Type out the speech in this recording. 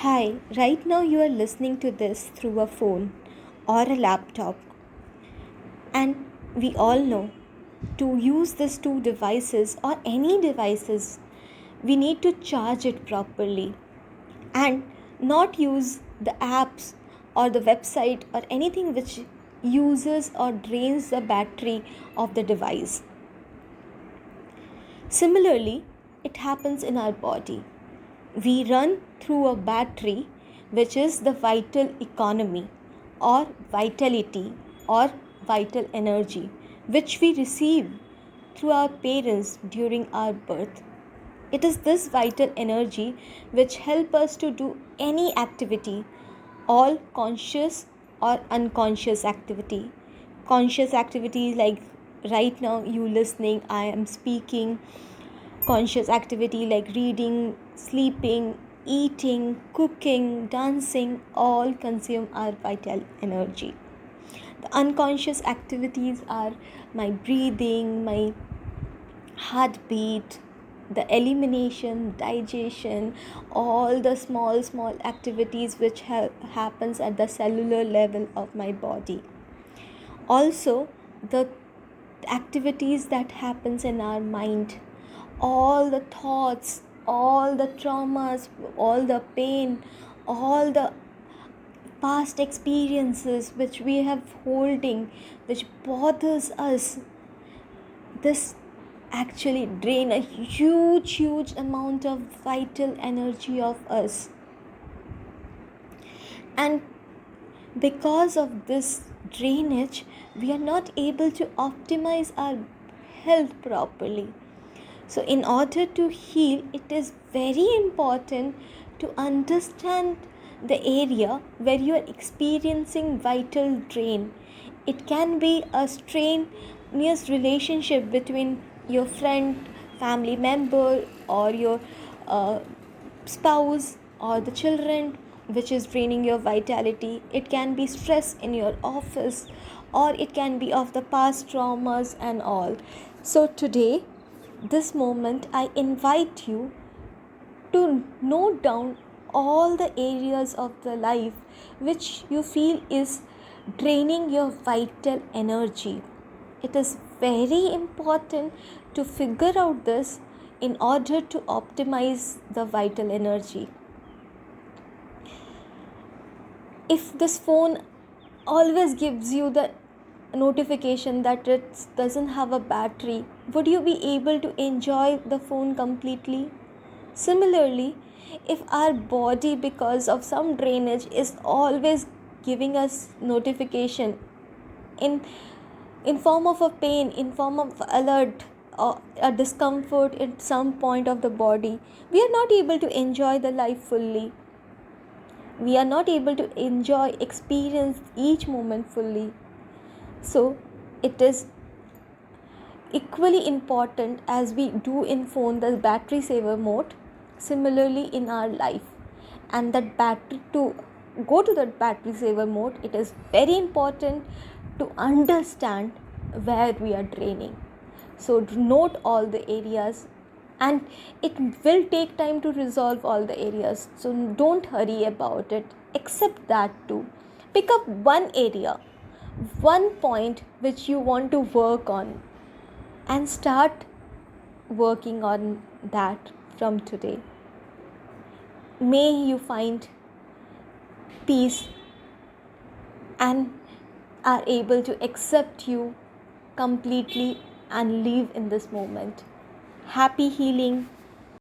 Hi, right now you are listening to this through a phone or a laptop, and we all know to use these two devices or any devices, we need to charge it properly and not use the apps or the website or anything which uses or drains the battery of the device. Similarly, it happens in our body. We run through a battery, which is the vital economy or vitality or vital energy, which we receive through our parents during our birth. It is this vital energy which help us to do any activity, all conscious or unconscious activity. Conscious activity like right now you listening, I am speaking. Conscious activity like reading, sleeping, eating, cooking, dancing all consume our vital energy. The unconscious activities are my breathing, my heartbeat, the elimination, digestion, all the small activities which happens at the cellular level of my body. Also, the activities that happens in our mind, all the thoughts, all the traumas, all the pain, all the past experiences which we have holding, which bothers us, this actually drain a huge amount of vital energy of us. And because of this drainage, we are not able to optimize our health properly. So in order to heal, it is very important to understand the area where you are experiencing vital drain. It can be a strenuous relationship between your friend, family member, or your uh, spouse or the children, which is draining your vitality. It can be stress in your office, or it can be of the past traumas and all. So today, this moment, I invite you to note down all the areas of the life which you feel is draining your vital energy. It is very important to figure out this in order to optimize the vital energy. If this phone always gives you the notification that it doesn't have a battery, would you be able to enjoy the phone completely? Similarly, if our body, because of some drainage, is always giving us notification in form of a pain, in form of alert or a discomfort at some point of the body, we are not able to enjoy the life fully. We are not able to experience each moment fully. So it is equally important as we do in phone the battery saver mode, similarly in our life. And that battery, to go to that battery saver mode, it is very important to understand where we are draining. So note all the areas, and it will take time to resolve all the areas, so don't hurry about it. Accept that too. Pick up one area, one point which you want to work on, and start working on that from today. May you find peace and are able to accept you completely and live in this moment. Happy healing.